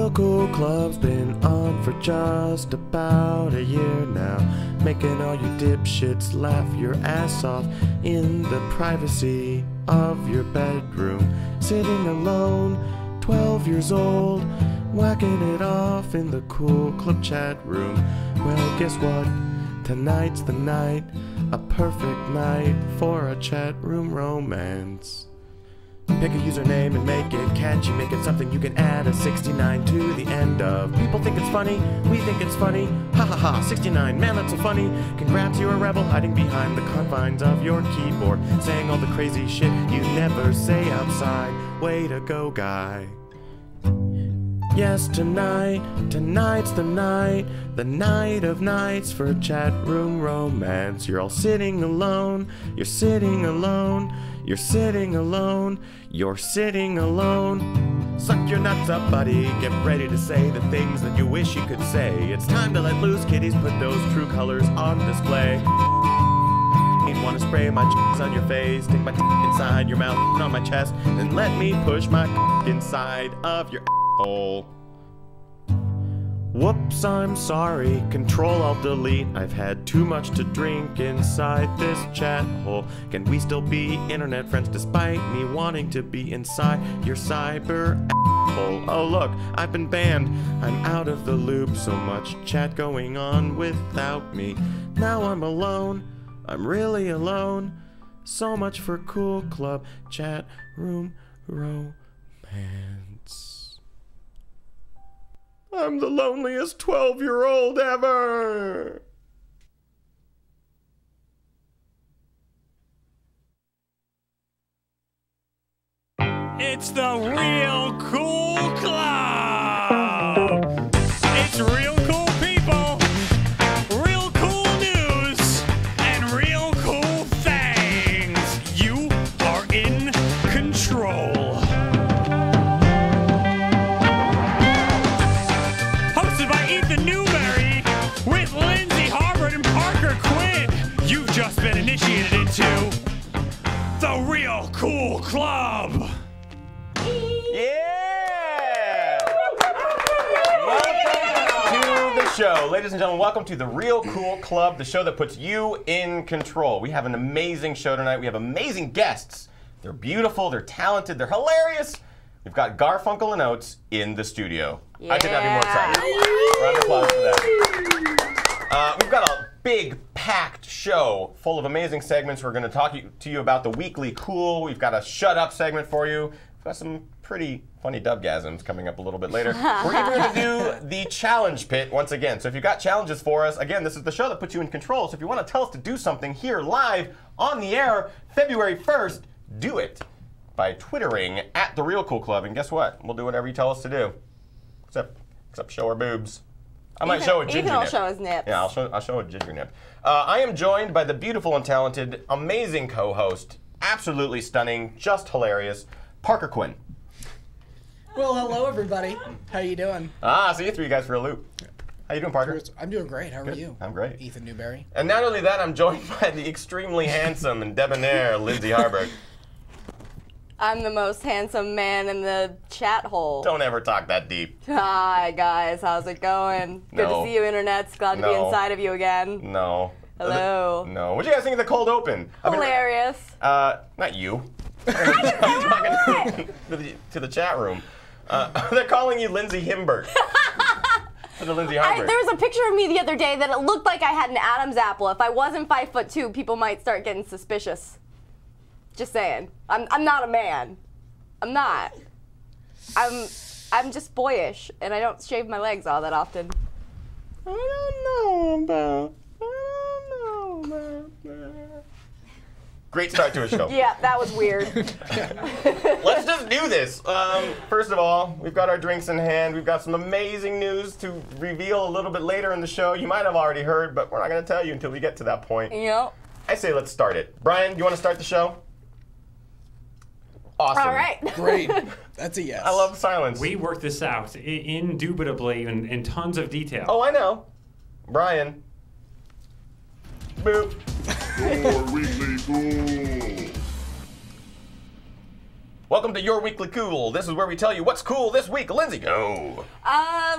Real Cool Club's been on for just about a year now, making all you dipshits laugh your ass off in the privacy of your bedroom, sitting alone, 12 years old, whacking it off in the Cool Club chat room. Well, guess what? Tonight's the night, a perfect night for a chat room romance. Pick a username and make it catchy, make it something you can add a 69 to the end of. People think it's funny, we think it's funny. Ha ha ha, 69, man that's so funny. Congrats, you're a rebel hiding behind the confines of your keyboard, saying all the crazy shit you never say outside. Way to go, guy. Yes, tonight's the night of nights for chat room romance. You're all sitting alone, you're sitting alone, you're sitting alone, you're sitting alone. Suck your nuts up, buddy, get ready to say the things that you wish you could say. It's time to let loose, kiddies, put those true colors on display. Wanna spray my on your face, take my inside your mouth and on my chest, and let me push my inside of your hole. Whoops, I'm sorry, Control-Alt-Delete. I've had too much to drink inside this chat hole. Can we still be internet friends despite me wanting to be inside your cyber hole? Oh look, I've been banned, I'm out of the loop. So much chat going on without me. Now I'm alone, I'm really alone. So much for Cool Club chat room romance. I'm the loneliest 12-year-old ever! It's the Real Cool Club! It's real cool people, real cool news, and real cool things. You are in control. Newberry with Lindsay Harbert and Parker Quinn. You've just been initiated into the Real Cool Club. Yeah! Welcome to the show. Ladies and gentlemen, welcome to the Real Cool Club, the show that puts you in control. We have an amazing show tonight. We have amazing guests. They're beautiful, they're talented, they're hilarious. We've got Garfunkel and Oates in the studio. Yeah. I could not be more excited. Round of applause for that. We've got a big, packed show full of amazing segments. We're going to talk to you about the weekly cool. We've got a shut up segment for you. We've got some pretty funny dubgasms coming up a little bit later. We're even going to do the challenge pit once again. So if you've got challenges for us, again, this is the show that puts you in control. So if you want to tell us to do something here live on the air, February 1st, do it by twittering at The Real Cool Club. And guess what? We'll do whatever you tell us to do. Except show our boobs. I might show a ginger nip. Ethan will show his nips. Yeah, I'll show a ginger nip. I am joined by the beautiful and talented, amazing co-host, absolutely stunning, just hilarious, Parker Quinn. Well, hello everybody. How you doing? So you threw you guys for a loop. How you doing, Parker? I'm doing great. How are you? I'm great. Ethan Newberry. And not only that, I'm joined by the extremely handsome and debonair Lindsay Harbert. I'm the most handsome man in the chat hole. Don't ever talk that deep. Hi, guys. How's it going? Good to see you, internets. Glad to be inside of you again. No. Hello. No. What do you guys think of the cold open? Hilarious. Not you. Talking to the chat room. They're calling you Lindsay Himbert. To the Lindsay Harbert. There was a picture of me the other day that it looked like I had an Adam's apple. If I wasn't 5'2", people might start getting suspicious. Just saying. I'm not a man. I'm not. I'm just boyish, and I don't shave my legs all that often. I don't know about that. Great start to a show. Yeah, that was weird. Let's just do this. First of all, we've got our drinks in hand. We've got some amazing news to reveal a little bit later in the show. You might have already heard, but we're not going to tell you until we get to that point. Yep. I say let's start it. Brian, you want to start the show? Awesome. All right. Great. That's a yes. I love silence. We worked this out indubitably in tons of detail. Oh, I know. Brian. Boop. Your weekly cool. Welcome to Your Weekly Cool. This is where we tell you what's cool this week. Lindsay, go.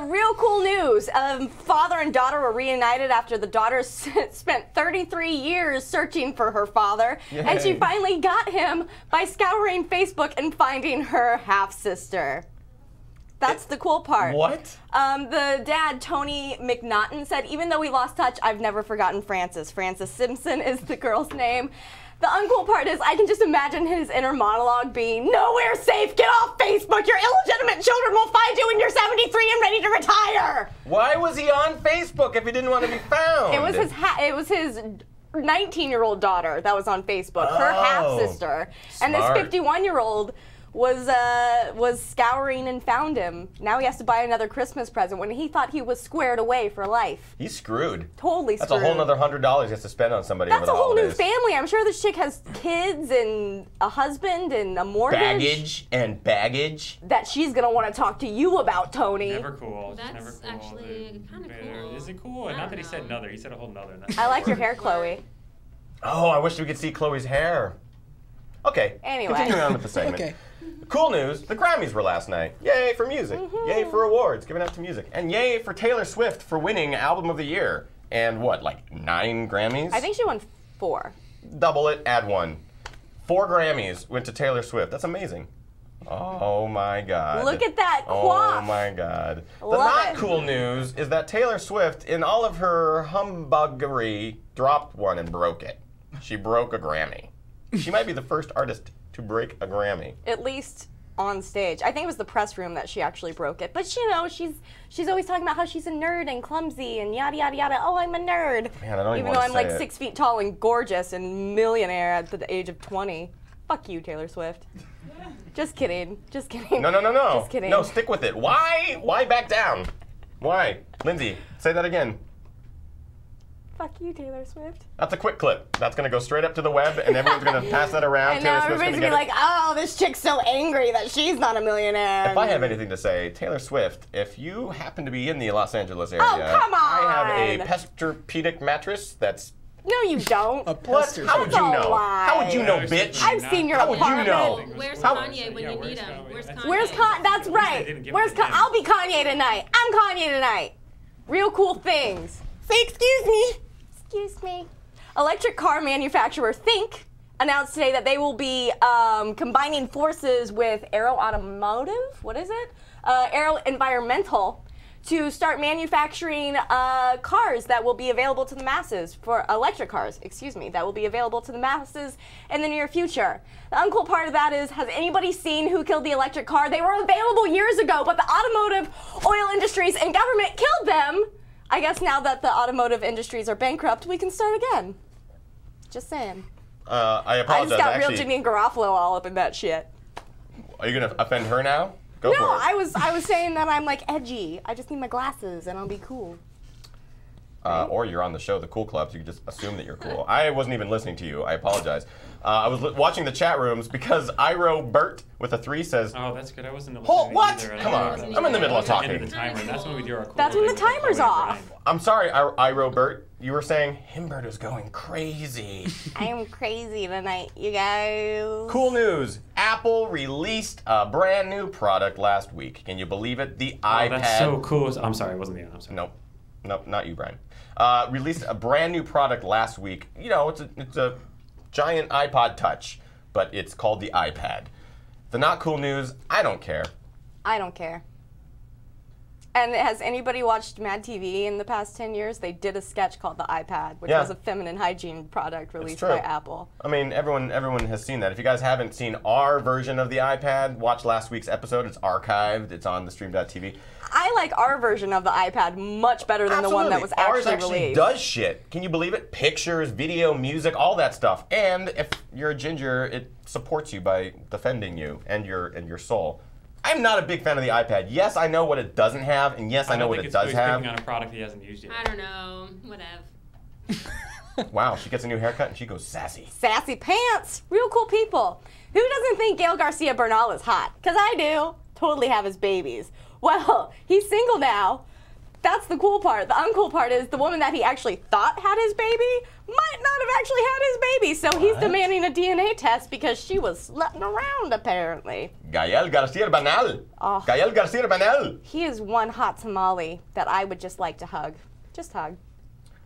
Real cool news. Father and daughter were reunited after the daughter spent 33 years searching for her father. Yay. And she finally got him by scouring Facebook and finding her half-sister. That's the cool part. What? The dad, Tony McNaughton, said, even though we lost touch, I've never forgotten Frances. Frances Simpson is the girl's name. The uncool part is I can just imagine his inner monologue being, nowhere safe, get off Facebook, your illegitimate children will find you when you're 73 and ready to retire. Why was he on Facebook if he didn't want to be found? It was his 19-year-old daughter that was on Facebook, her half-sister. And this Smart. 51-year-old was scouring and found him. Now he has to buy another Christmas present when he thought he was squared away for life. He's screwed. Totally screwed. That's a whole nother $100 he has to spend on somebody over That's the a whole new holidays. family. I'm sure this chick has kids and a husband and a mortgage. Baggage. That she's gonna want to talk to you about, Tony. Never cool. It's That's never cool. actually kind of cool. Is it cool? I Not don't that he said know. another. He said a whole nother. I like your hair, Chloe. Oh, I wish we could see Chloe's hair. Okay. Anyway. Continuing on with the segment. Okay. Cool news, the Grammys were last night. Yay for music. Yay for awards given out to music. And yay for Taylor Swift for winning Album of the Year. And what, like 9 Grammys? I think she won 4. Double it, add 1. 4 Grammys went to Taylor Swift. That's amazing. Oh my God. Look at that Oh quaff. my God. The Love not it. cool news is that Taylor Swift, in all of her humbuggery, dropped one and broke it. She broke a Grammy. She might be the first artist to break a Grammy. At least on stage. I think it was the press room that she actually broke it. But you know, she's always talking about how she's a nerd and clumsy and yada yada yada. Oh, I'm a nerd. Man, I don't even Even though wanna I'm like say it. 6 feet tall and gorgeous and millionaire at the age of 20. Fuck you, Taylor Swift. Just kidding. Just kidding. No. Just kidding. No, stick with it. Why? Why back down? Why? Lindsay, say that again. Fuck you, Taylor Swift. That's a quick clip. That's going to go straight up to the web, and everyone's going to pass that around. And now Taylor Swift's everybody's gonna gonna be get like, oh, this chick's so angry that she's not a millionaire. If I have anything to say, Taylor Swift, if you happen to be in the Los Angeles area, come I have a on. Posturepedic mattress that's... No, you don't. A What? pester. How would you That's a know? lie. How would you know, bitch? I've seen your How would you apartment. know? Where's How- Kanye when Yeah, you where's need him? Kanye? Where's That's- Kanye? Where's Kanye? That's right. didn't give Where's it to him. I'll be Kanye tonight. I'm Kanye tonight. Real cool things. Say excuse me. Excuse me. Electric car manufacturer Think announced today that they will be combining forces with Aero Automotive. What is it? Aero Environmental to start manufacturing cars that will be available to the masses for electric cars. Excuse me. That will be available to the masses in the near future. The uncool part of that is, has anybody seen Who Killed the Electric Car? They were available years ago, but the automotive, oil industries, and government killed them. I guess now that the automotive industries are bankrupt, we can start again. Just saying. I I apologize. just got real Actually, Jimmy Garofalo all up in that shit. are you going to offend her now? Go No, for it. I was saying that I'm like edgy. I just need my glasses and I'll be cool. Or you're on the show, The Cool Club, so you can just assume that you're cool. I wasn't even listening to you. I apologize. I was watching the chat rooms because Iro Bert with a 3 says, Oh, that's good. I wasn't Hold, listening what? either. I Come don't on. know. I'm in the middle of I was at the end talking. of the timer, and that's when we do our cool That's when the thing with timer's Chloe off. Bryan. I'm sorry, Iro Bert. You were saying Himbert is going crazy. I am crazy tonight, you guys. Cool news. Apple released a brand new product last week. Can you believe it? The Oh, iPad. that's so cool. I'm sorry, it wasn't the end. I'm sorry. Nope, not you, Brian. Released a brand new product last week. You know, it's a giant iPod Touch, but it's called the iPad. The not cool news, I don't care. I don't care. And has anybody watched Mad TV in the past 10 years? They did a sketch called The iPad, which Yeah. was a feminine hygiene product released true. by Apple. I mean, everyone has seen that. If you guys haven't seen our version of the iPad, watch last week's episode. It's archived. It's on the stream.tv. I like our version of the iPad much better than the one that was Absolutely. Ours actually actually released. does shit. Can you believe it? Pictures, video, music, all that stuff. And if you're a ginger, it supports you by defending you and your soul. I'm not a big fan of the iPad. Yes, I know what it doesn't have, and yes, I know what it does He's have. picking on a product he hasn't used yet. I don't know. Whatever. Wow, she gets a new haircut and she goes sassy. Sassy pants. Real cool people. Who doesn't think Gael Garcia Bernal is hot? Because I do. Totally have his babies. Well, he's single now. that's the cool part. The uncool part is the woman that he actually thought had his baby might not have actually had his baby. So he's demanding a DNA test because she was slutting around, apparently. Gael Garcia Bernal. Oh. Gael Garcia Bernal. He is one hot tamale that I would just like to hug. Just hug.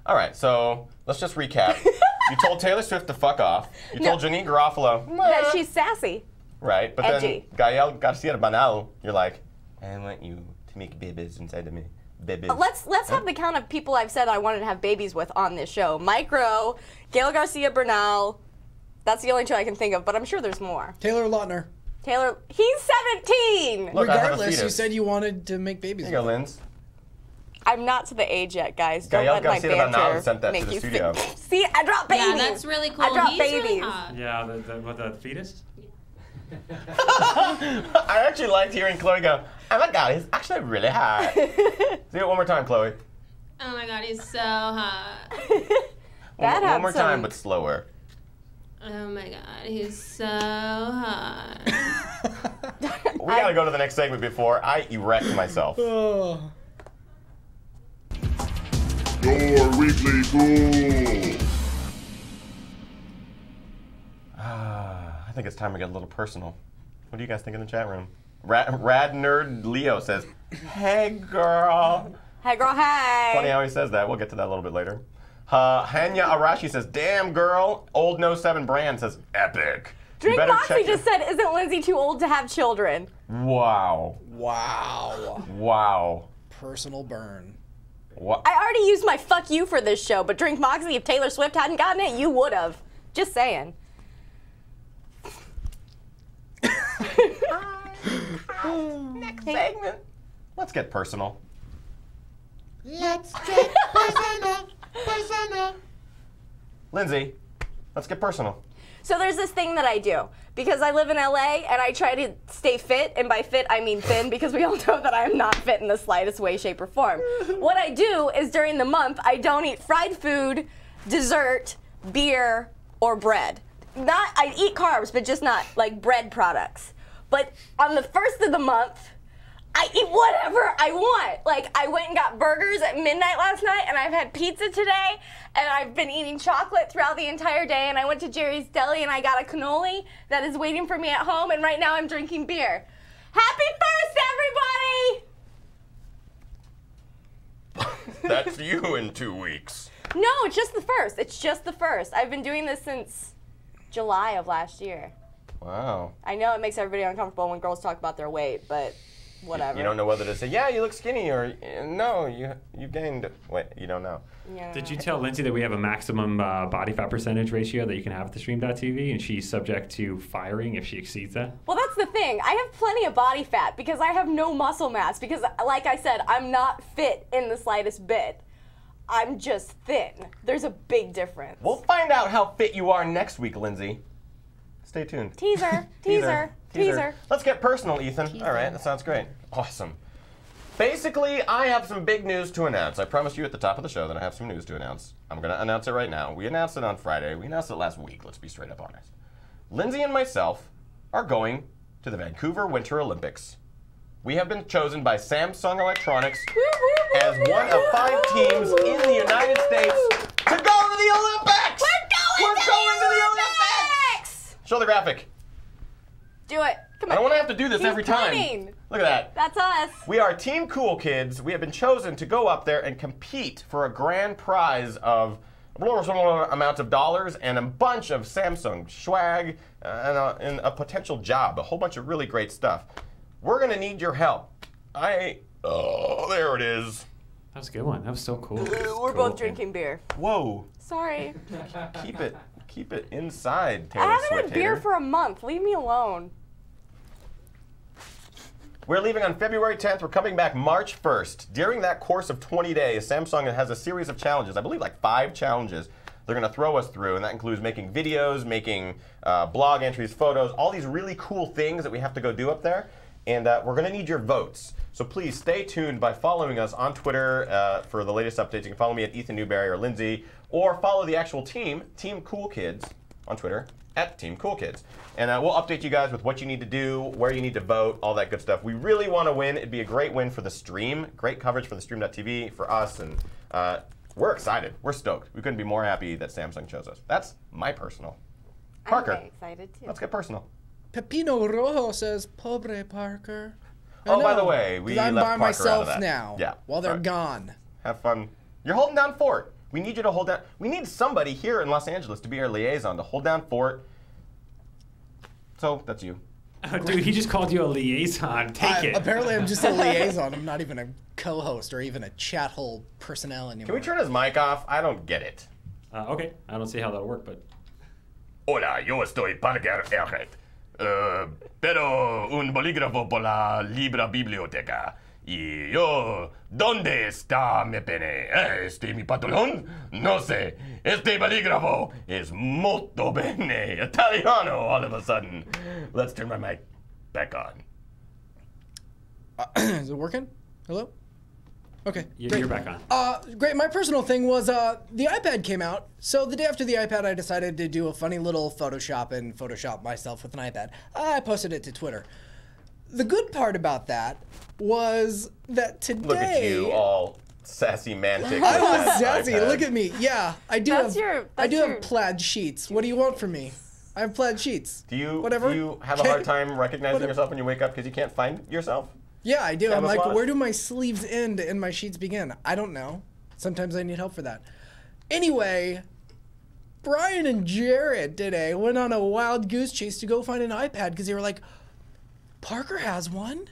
All right, so let's just recap. You told Taylor Swift to fuck off. You told Janine Garofalo That she's sassy. right, but Edgy. then Gael Garcia Bernal, you're like, I want you to make babies inside of me. Babies. Let's have the count of people I've said I wanted to have babies with on this show. Micro, Gail Garcia Bernal. That's the only two I can think of, but I'm sure there's more. Taylor Lautner. Taylor, he's 17. Look, I have a Regardless, you fetus. said you wanted to make babies. Here you go, with him. Linz. I'm not to the age yet, guys. Don't Gael let my Garcia Bernal banter sent that to make the you studio. See, I dropped babies. Yeah, that's really cool. I dropped He's babies. really hot. Yeah, the fetus? I actually liked hearing Chloe go, oh my god, he's actually really hot. Say it one more time, Chloe. Oh my god, he's so hot. That one had more some- time, but slower. Oh my god, he's so hot. We gotta go to the next segment before I erect myself. Oh. Your weekly cool. I think it's time to get a little personal. What do you guys think in the chat room? Rad Nerd Leo says, hey girl. Hey, girl, hey. Funny how he says that. We'll get to that a little bit later. Hanya Arashi says, damn girl. Old No 7 Brand says, epic. You Drink better Moxie check just said, isn't Lindsay too old to have children? Wow. Wow. Wow. Personal burn. What? I already used my fuck you for this show, but Drink Moxie, if Taylor Swift hadn't gotten it, you would have. Just saying. Next segment. Let's get personal. Let's get personal. Lindsay, let's get personal. So there's this thing that I do because I live in LA and I try to stay fit, and by fit I mean thin because we all know that I am not fit in the slightest way, shape, or form. What I do is during the month I don't eat fried food, dessert, beer, or bread. I eat carbs, but just not like bread products. But on the first of the month, I eat whatever I want. Like, I went and got burgers at midnight last night, and I've had pizza today, and I've been eating chocolate throughout the entire day, and I went to Jerry's Deli, and I got a cannoli that is waiting for me at home, and right now I'm drinking beer. Happy first, everybody! That's you in 2 weeks. No, it's just the first. It's just the first. I've been doing this since July of last year. Wow. I know it makes everybody uncomfortable when girls talk about their weight, but whatever. You don't know whether to say, yeah, you look skinny, or no, you gained. Wait, you don't know. Yeah. Did you tell Lindsay that we have a maximum body fat percentage ratio that you can have at the stream.tv, and she's subject to firing if she exceeds that? Well, that's the thing. I have plenty of body fat because I have no muscle mass because, like I said, I'm not fit in the slightest bit. I'm just thin. There's a big difference. We'll find out how fit you are next week, Lindsay. Stay tuned. Teaser, teaser, teaser. Let's get personal, Ethan. All right, that sounds great. Awesome. Basically, I have some big news to announce. I promised you at the top of the show that I have some news to announce. I'm going to announce it right now. We announced it on Friday. We announced it last week. Let's be straight up honest. Lindsay and myself are going to the Vancouver Winter Olympics. We have been chosen by Samsung Electronics as one of 5 teams in the United States to go to the Olympics! We're going to the Olympics! Show the graphic. Do it. Come on. I don't want to have to do this He's every time. pointing. Look at that. That's us. We are Team Cool Kids. We have been chosen to go up there and compete for a grand prize of amount of dollars and a bunch of Samsung swag and a potential job. A whole bunch of really great stuff. We're going to need your help. Oh, there it is. That was a good one. That was so cool. We're both drinking beer. Whoa. Sorry. Keep it inside, Taylor I haven't Swift had beer hater. for a month. Leave me alone. We're leaving on February 10th. We're coming back March 1st. During that course of 20 days, Samsung has a series of challenges. I believe like 5 challenges they're going to throw us through, and that includes making videos, making blog entries, photos, all these really cool things that we have to go do up there. And we're going to need your votes. So please stay tuned by following us on Twitter for the latest updates. You can follow me at Ethan Newberry or Lindsay, or follow the actual team, Team Cool Kids, on Twitter, at Team Cool Kids. And we'll update you guys with what you need to do, where you need to vote, all that good stuff. We really want to win. It'd be a great win for the stream. Great coverage for the stream.tv, for us, and we're excited. We're stoked. We couldn't be more happy that Samsung chose us. That's my personal. Parker. I'm very excited too. Let's get personal. Pepino Rojo says, "Pobre Parker." Oh, by the way, we I'm left by Parker myself out of that. now. Yeah. While they're Sorry. gone. Have fun. You're holding down fort. We need you to hold down. We need somebody here in Los Angeles to be our liaison to hold down fort. So that's you. Oh, dude, he just called you a liaison. Take it. Apparently, I'm just a liaison. I'm not even a co-host or even a chat hole personnel anymore. Can we turn his mic off? I don't get it. Okay, I don't see how that'll work, but. Hola, yo estoy Parker Quinn. Pero un bolígrafo por la libra biblioteca. Y yo, ¿dónde está mi pene? ¿Este mi pantalón? No sé. Este bolígrafo es molto bene Italiano all of a sudden. Let's turn my mic back on. Is it working? Hello? Okay. You're back on. Great. My personal thing was the iPad came out. So the day after the iPad, I decided to do a funny little Photoshop myself with an iPad. I posted it to Twitter. The good part about that was that today. Look at you, all sassy mantic. I was sassy. Look at me. Yeah, I do That's have plaid sheets. What do you want from me? I have plaid sheets. Do you Whatever. have a hard time recognizing yourself when you wake up because you can't find yourself? Yeah, I do. I'm like, Camouflage? where do my sleeves end and my sheets begin? I don't know. Sometimes I need help for that. Anyway, Brian and Jared today went on a wild goose chase to go find an iPad because they were like, Parker has one.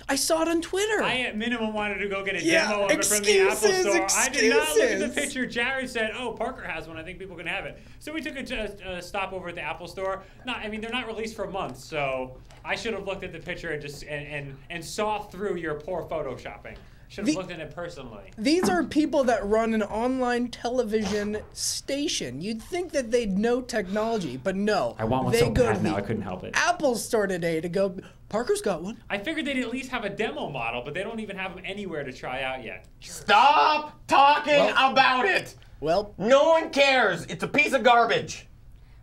I saw it on Twitter. I at minimum wanted to go get a Yeah, demo of it from the Apple Store. excuses. I did not look at the picture. Jared said, "Oh, Parker has one. I think people can have it." So we took a stop over at the Apple Store. I mean, they're not released for months, so I should have looked at the picture and just and saw through your poor photoshopping. Should have looked at it personally. These are people that run an online television station. You'd think that they'd know technology, but no. I want one they so go bad to now. the I couldn't help it. Apple Store today to go, Parker's got one. I figured they'd at least have a demo model, but they don't even have them anywhere to try out yet. Stop talking about it! Well, No one cares. It's a piece of garbage.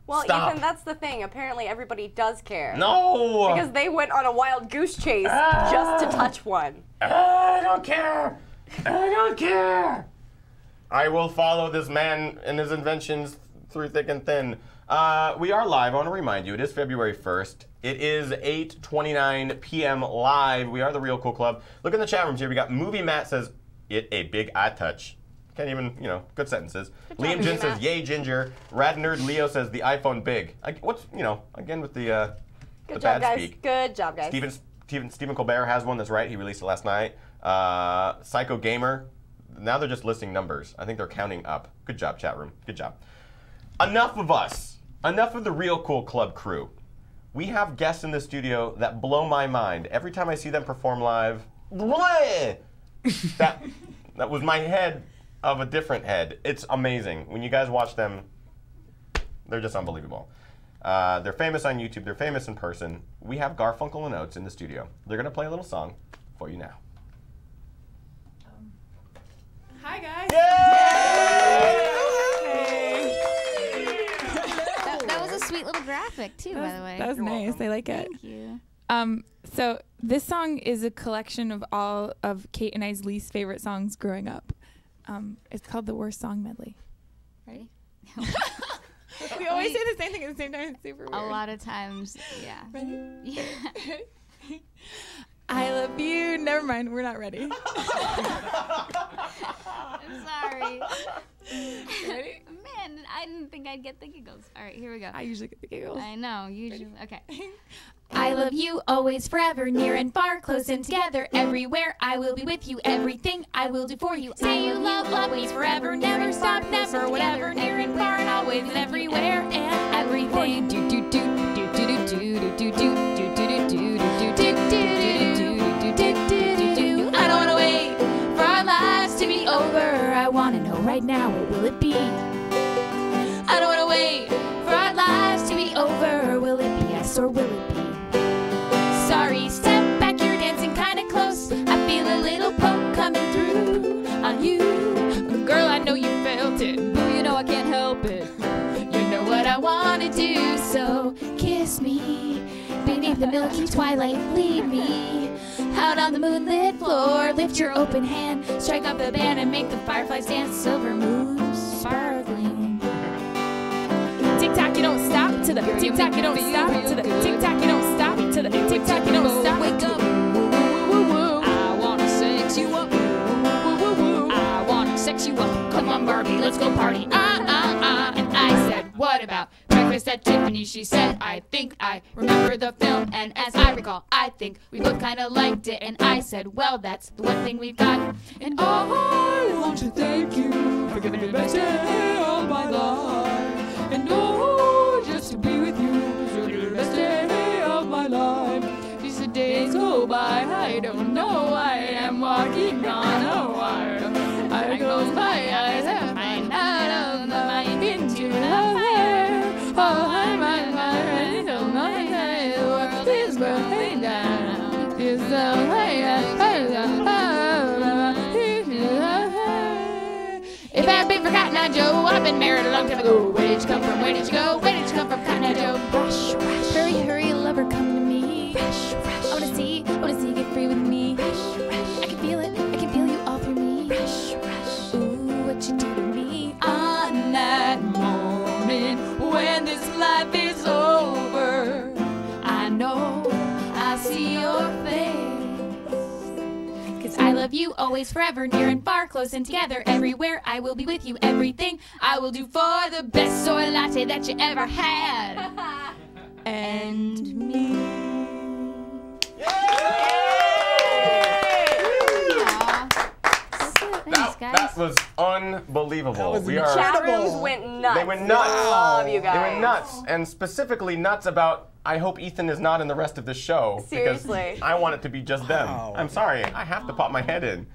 Well, Stop. Ethan, that's the thing. Apparently, everybody does care. No! Because they went on a wild goose chase just to touch one. I don't care. I don't care. I will follow this man and his inventions through thick and thin. We are live. I want to remind you, it is February 1st. It is 8:29 p.m. live. We are the Real Cool Club. Look in the chat rooms here. We got Movie Matt says, it a big eye touch. Can't even, good sentences. Good Liam job, Jin Movie says, Matt. yay, Ginger. Rad Nerd Leo says, the iPhone big. What's, again with the Good bad job, guys. speak. Good job, guys. Stephen Colbert has one, that's right. He released it last night. Psycho Gamer. Now they're just listing numbers. I think they're counting up. Good job, chat room. Good job. Enough of us. Enough of the Real Cool Club crew. We have guests in the studio that blow my mind. Every time I see them perform live, bleh! that was my head of a different head. It's amazing. When you guys watch them, they're just unbelievable. They're famous on YouTube. They're famous in person. We have Garfunkel and Oates in the studio. They're going to play a little song for you now. Hi, guys. That was a sweet little graphic too, by the way. That was nice. I like it. Thank you. So this song is a collection of all of Kate and I's least favorite songs growing up. It's called The Worst Song Medley. Ready? We always say the same thing at the same time. It's super weird. A lot of times, yeah. Ready? Yeah. I love you. Never mind. We're not ready. I'm sorry. Ready? Man, I didn't think I'd get the giggles. All right, here we go. I usually get the giggles. I know, usually. Okay. I love you always, forever, near and far, close and together, everywhere. I will be with you, everything I will do for you. Say you love me forever, never stop, never, whatever, near and far, and always and everywhere, and everything. Do do do do do do do do do do do do do do. I don't wanna wait for our lives to be over. I wanna know right now, what will it be? I don't wanna wait for our lives to be over. Will it be yes or will it be? Sorry, step back, you're dancing kinda close. I feel a little poke coming through on you. Girl, I know you felt it. Boo, you know I can't help it. You know what I wanna do, so the milky twilight, lead me out on the moonlit floor. Lift your open hand, strike up the band, and make the fireflies dance. Silver moons sparkling. Tick tock, you don't stop to the tick tock, you don't stop to the tick tock, you don't stop to the tick tock, you don't stop. Wake up. I wanna sex you up. I wanna sex you up. Come on, Barbie, let's go party. And I said, what about breakfast at Tiffany's? She said, I think I remember the film, and as I recall, I think we both kind of liked it. And I said, well, that's the one thing we've got. And I want to thank you for giving me the best day of my life. And oh, just to be with you is really the best day of my life. These days go by, I don't know why I'm walking on a wire. I close my eyes and find out of the mind into the fire. Oh, I'm on my right, so my world is burning down. It's so if I've been forgotten, I Joe, I've been married a long time ago. Where did you come from? Where did you go? Where did you come from, Cotton Eye Joe? Rush, rush. Hurry, hurry, lover, come to me. Rush, rush. I wanna see, get free with me. Rush, rush. I can feel it, I can feel you all through me. Rush, rush. Ooh, what you do to me. On that morning when this life is over, I know I'll see your face. I love you always, forever, near and far, close and together, everywhere. I will be with you, everything I will do for the best soy latte that you ever had. And me. That was unbelievable. That was we Chat incredible. rooms went nuts. They went nuts. I love you guys. They went nuts, and specifically nuts about. I hope Ethan is not in the rest of the show. Seriously. Because I want it to be just them. Wow. I'm sorry. I have to pop my head in.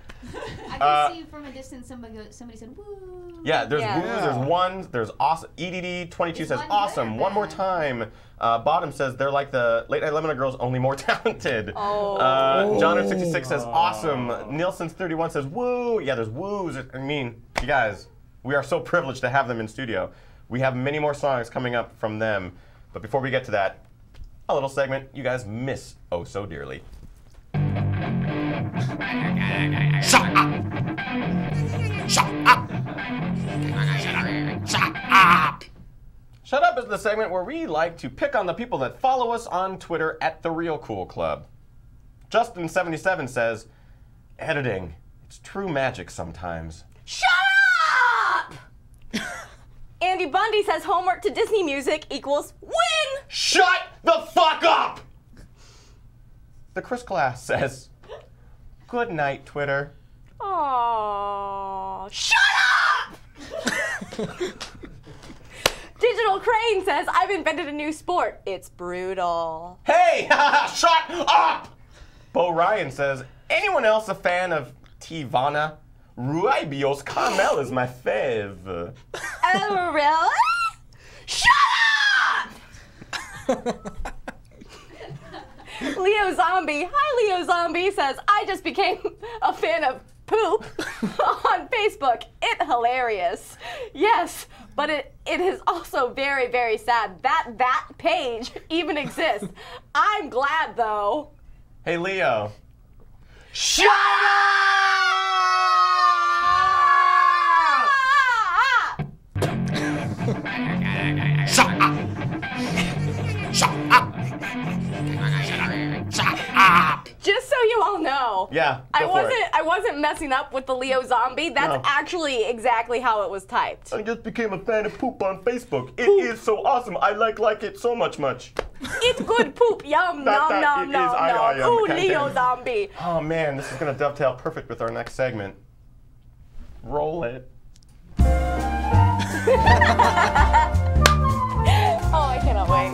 I can see from a distance somebody said, woo. Yeah, there's Yeah. woos, there's ones, there's awesome. EDD22 Is says one awesome. good or One more bad? time. Bottom says they're like the Late Night Lemonade Girls, only more talented. Oh. Johnner66 says awesome. Nielsen31 says woo. Yeah, there's woos. I mean, you guys, we are so privileged to have them in studio. We have many more songs coming up from them. But before we get to that, a little segment you guys miss oh so dearly. Shut up! Shut up! Shut up! Shut Up is the segment where we like to pick on the people that follow us on Twitter at The Real Cool Club. Justin77 says, editing, it's true magic sometimes. Shut up! Andy Bundy says homework to Disney music equals win! Shut the fuck up! The Chris Glass says, good night, Twitter. Aww. Shut up! Digital Crane says, I've invented a new sport. It's brutal. Hey! Shut up! Bo Ryan says, anyone else a fan of Tivana? Ruibios Carmel is my fave. Oh, really? Shut up! Leo Zombie, hi Leo Zombie, says, I just became a fan of poop on Facebook. It's hilarious. Yes, but it is also very, very sad that page even exists. I'm glad, though. Hey, Leo. Shut up! Shut up! Shut up! Shut up! Just so you all know. Yeah, go for it. I wasn't messing up with the Leo Zombie. That's No. actually exactly how it was typed. I just became a fan of poop on Facebook. It is so awesome. I like it so much. It's good poop. Yum, That- nom, it nom, is. nom, I nom. am. Ooh, God Leo damn. Zombie. Oh man, this is gonna dovetail perfect with our next segment. Roll it. Oh, I cannot wait.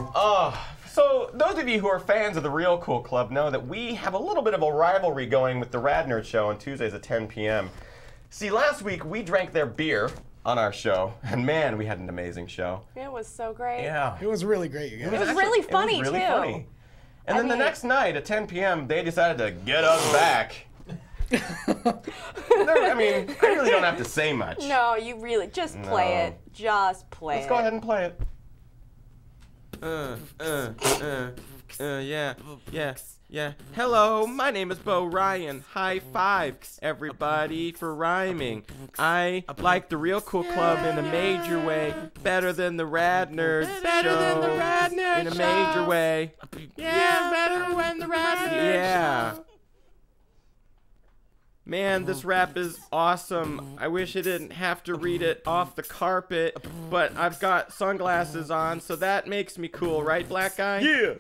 So those of you who are fans of the Real Cool Club know that we have a little bit of a rivalry going with the Rad Nerd Show on Tuesdays at 10 p.m. See, last week we drank their beer on our show, and man, we had an amazing show. It was so great. Yeah. It was really great, you guys. It was really funny, it was really too. funny. And then the mean- next night at 10 p.m., they decided to get us back. I mean, I really don't have to say much. No, you really just play No. it. Just play Let's it. go ahead and play it. Yeah. Hello, my name is Bo Ryan. High five, everybody, for rhyming. I like the Real Cool Club in a major way, better than the Rad Nerd Show in a major way. Yeah, better when the Rad Nerd Show. Man, this rap is awesome. I wish I didn't have to read it off the carpet, but I've got sunglasses on, so that makes me cool, right, black guy? Yeah.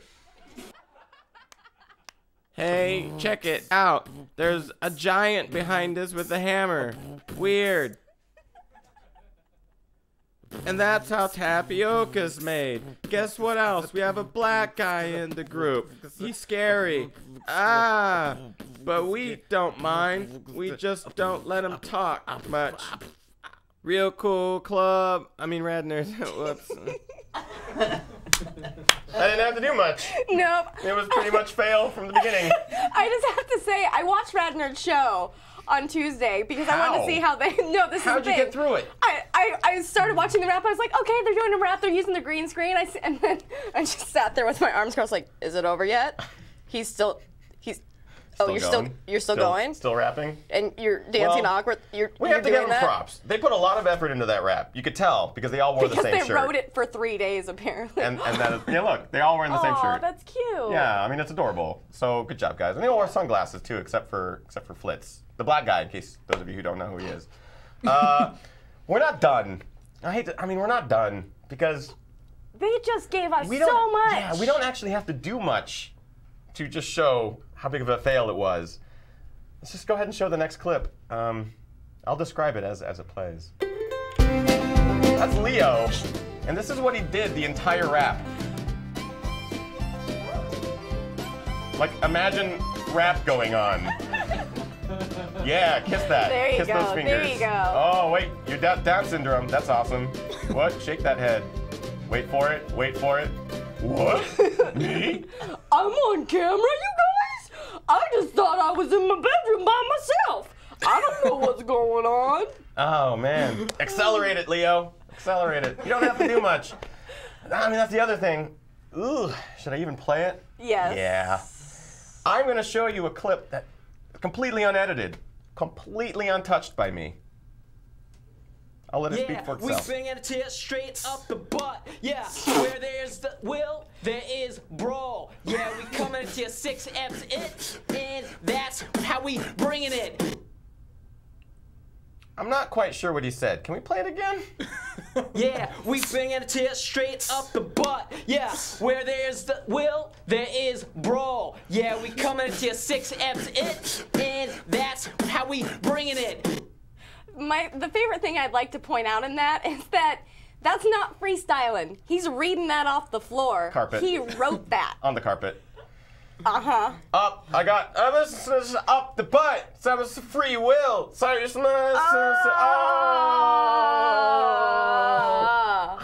Hey, check it out. There's a giant behind us with a hammer. Weird. And that's how tapioca's made. Guess what else? We have a black guy in the group. He's scary. But we don't mind. We just don't let him talk much. Real Cool Club. I mean, Rad Nerd. Whoops. I didn't have to do much. Nope. It was pretty much fail from the beginning. I just have to say, I watched Rad Nerd Show on Tuesday because I wanted to see how they. No, this is the thing. How'd you get through it? I started watching the rap. I was like, okay, they're doing a rap. They're using the green screen. And then I just sat there with my arms crossed, like, is it over yet? You're still going? Still rapping? And you're dancing awkward. We have to give them props. They put a lot of effort into that rap. You could tell because they all wore the same shirt. Because they wrote it for 3 days, apparently. And that is, yeah, look, they all wearing the same shirt. Oh, that's cute. Yeah, I mean it's adorable. So good job, guys. And they all wore sunglasses too, except for Flitz, the black guy. In case those of you who don't know who he is. We're not done. We're not done because they just gave us so much. Yeah, we don't actually have to do much to just show how big of a fail it was. Let's just go ahead and show the next clip. I'll describe it as it plays. That's Leo, and this is what he did the entire rap. Like, imagine rap going on. Yeah, kiss that. There you kiss go. those fingers. There you go. Oh, wait, you're Down syndrome. That's awesome. What? Shake that head. Wait for it. Wait for it. What? Me? I'm on camera, you guys? I just thought I was in my bedroom by myself. I don't know what's going on. Oh, man. Accelerate it, Leo. Accelerate it. You don't have to do much. I mean, that's the other thing. Ooh, should I even play it? Yes. Yeah. I'm going to show you a clip that is completely unedited, completely untouched by me. I'll let it speak for itself. We swing it to you straight up the butt. Yeah, where there's the will, there is brawl. Yeah, we coming to you 6 F's it, and that's how we bringing it. I'm not quite sure what he said. Can we play it again? Yeah, we swing it to you straight up the butt. Yeah, where there's the will, there is brawl. Yeah, we coming to you 6 F's it, and that's how we bringing it. The favorite thing I'd like to point out in that is that that's not freestyling. He's reading that off the floor. Carpet. He wrote that. On the carpet. Uh-huh. I was up the butt. So I was free will. Sorry, I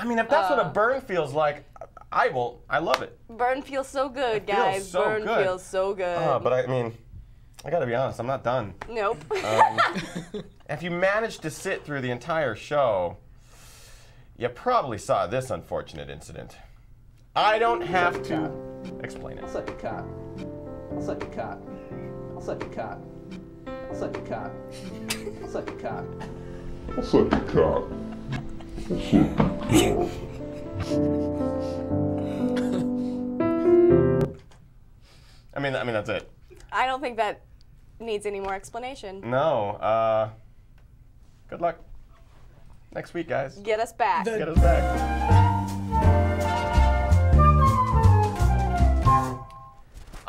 mean, if that's what a burn feels like, I love it. Burn feels so good, guys. Feels so burn good. Feels so good. But I mean, I gotta be honest, I'm not done. Nope. If you managed to sit through the entire show, you probably saw this unfortunate incident. I don't have to explain it. I'll suck your cock. I'll suck your cock. I'll suck your cock. I'll suck your cock. I'll suck your cock. I'll suck your cock. I mean, that's it. I don't think that needs any more explanation. No. Good luck next week, guys. Get us back. Get us back.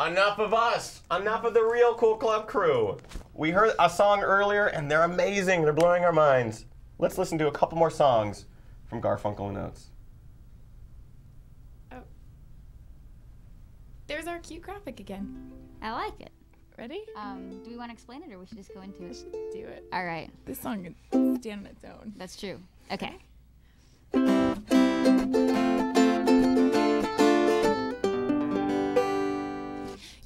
Enough of us. Enough of the Real Cool Club crew. We heard a song earlier, and they're amazing. They're blowing our minds. Let's listen to a couple more songs from Garfunkel Oates. Oh. There's our cute graphic again. I like it. Ready? Do we want to explain it, or we should just go into it? Do it. All right. This song can stand on its own. That's true. Okay.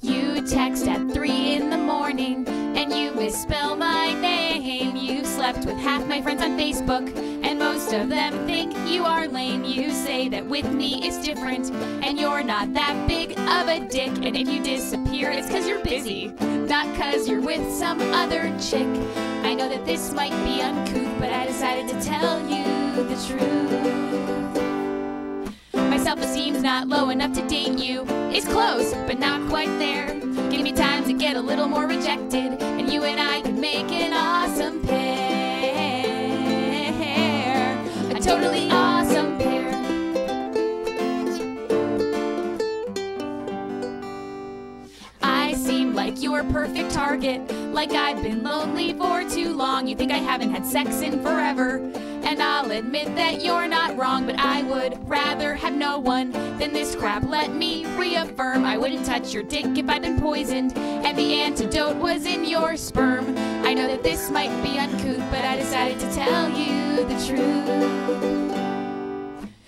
You text at 3 in the morning and you misspell my name. You slept with half my friends on Facebook and most most of them think you are lame. You say that with me it's different, and you're not that big of a dick. And if you disappear, it's cause you're busy, not cause you're with some other chick. I know that this might be uncouth, but I decided to tell you the truth. My self-esteem's not low enough to date you. It's close, but not quite there. Give me time to get a little more rejected, and you and I could make an awesome pair. A totally awesome pair. I seem like your perfect target, like I've been lonely for too long. You think I haven't had sex in forever, and I'll admit that you're not wrong, but I would rather have no one than this crap. Let me reaffirm, I wouldn't touch your dick if I'd been poisoned, and the antidote was in your sperm. I know that this might be uncouth, but I decided to tell you the truth.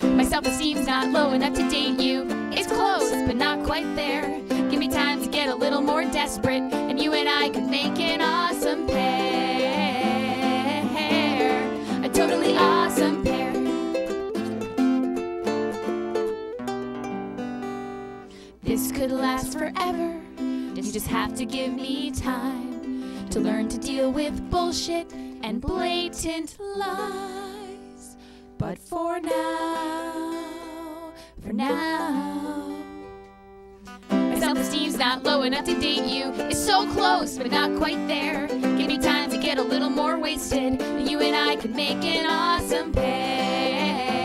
My self-esteem's not low enough to date you. It's close, but not quite there. Give me time to get a little more desperate, and you and I could make an awesome pair. A totally awesome pair. This could last forever. You just have to give me time to learn to deal with bullshit and blatant lies. But for now, my self-esteem's not low enough to date you. It's so close, but not quite there. Give me time to get a little more wasted, and you and I could make an awesome pair.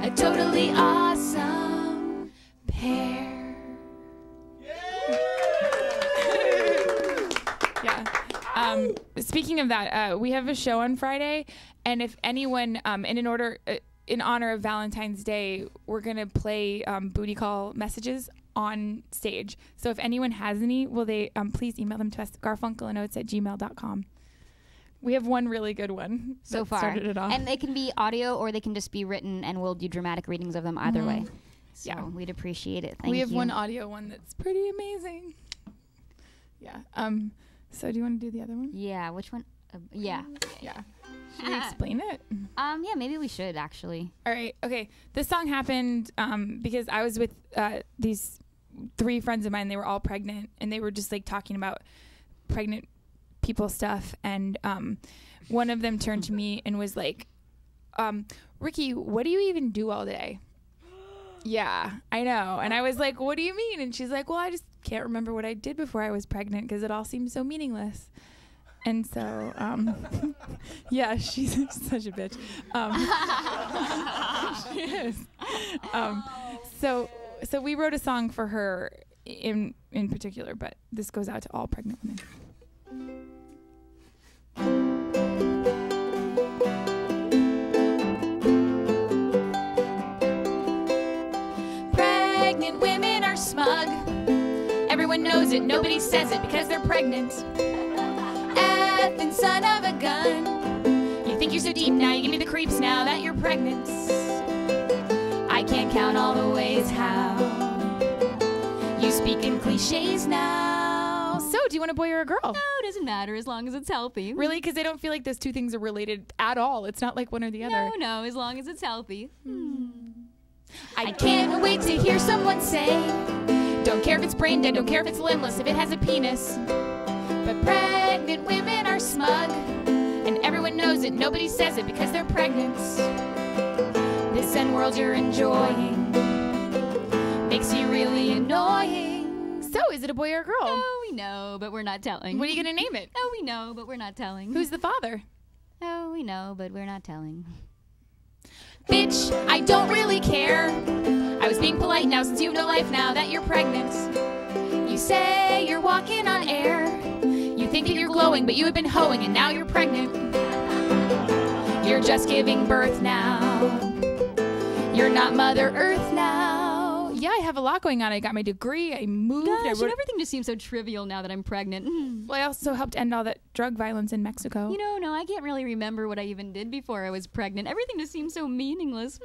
A totally awesome pair. Yeah. Speaking of that, we have a show on Friday, and if anyone, in honor of Valentine's Day, we're gonna play booty call messages on stage. So if anyone has any, will they please email them to us, garfunkeloates@gmail.com. We have one really good one so far, started it off. and they can be audio or they can just be written, and we'll do dramatic readings of them either way. So yeah, we'd appreciate it. Thank you. We have one audio one that's pretty amazing. Yeah. So do you want to do the other one? Yeah. Which one? Yeah. Yeah. Should we explain it? Yeah, maybe we should actually. All right. Okay. This song happened because I was with these 3 friends of mine. They were all pregnant, and they were just like talking about pregnant people stuff. And one of them turned to me and was like, "Riki, what do you even do all day?" Yeah, I know. And I was like, "What do you mean?" And she's like, "Well, I just can't remember what I did before I was pregnant because it all seems so meaningless." And so, yeah, she's such a bitch. She is. So we wrote a song for her in particular, but this goes out to all pregnant women. Pregnant women are smug. Everyone knows it, nobody says it because they're pregnant. Effing son of a gun. You think you're so deep now, you give me the creeps now that you're pregnant. I can't count all the ways how you speak in cliches now. So, do you want a boy or a girl? No, it doesn't matter as long as it's healthy. Really? Because I don't feel like those two things are related at all. It's not like one or the other. No, as long as it's healthy. I can't wait to hear someone say, don't care if it's brain dead, don't care if it's limbless, if it has a penis. But pregnant women are smug, and everyone knows it, nobody says it because they're pregnant. This end world you're enjoying makes you really annoying. So, is it a boy or a girl? Oh, we know, but we're not telling. What are you going to name it? Oh, we know, but we're not telling. Who's the father? Oh, we know, but we're not telling. Bitch, I don't really care. I was being polite now since you have no life now that you're pregnant. You say you're walking on air. You think that you're glowing, but you have been hoeing and now you're pregnant. You're just giving birth now. You're not Mother Earth now. Yeah, I have a lot going on. I got my degree. I moved. Gosh, everything just seems so trivial now that I'm pregnant. Well, I also helped end all that drug violence in Mexico. No, I can't really remember what I even did before I was pregnant. Everything just seems so meaningless.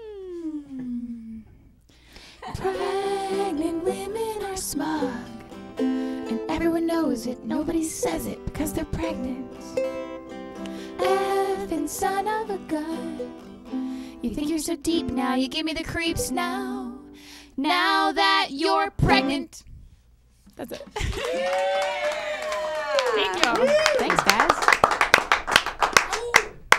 Pregnant women are smug, and everyone knows it, nobody says it because they're pregnant. Effing fucking son of a gun. You think you're so deep now, you give me the creeps now. Now that you're pregnant. That's it. Thank you. Thanks, guys.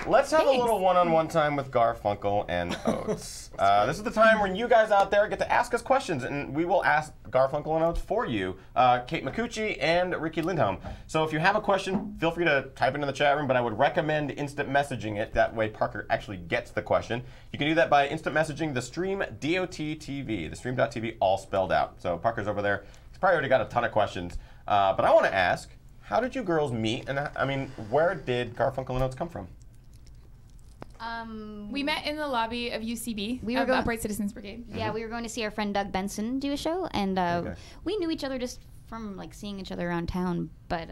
Let's have a little one-on-one time with Garfunkel and Oates. This is the time when you guys out there get to ask us questions, and we will ask Garfunkel and Oates for you, Kate Micucci and Riki Lindhome. So if you have a question, feel free to type it in the chat room, but I would recommend instant messaging it. That way Parker actually gets the question. You can do that by instant messaging the Stream DOT-TV, the Stream.TV, all spelled out. So Parker's over there. He's probably already got a ton of questions. But I want to ask, how did you girls meet? And I mean, where did Garfunkel and Oates come from? We met in the lobby of UCB, We were of Upright Citizens Brigade. Yeah, we were going to see our friend Doug Benson do a show, and we knew each other just from like seeing each other around town. But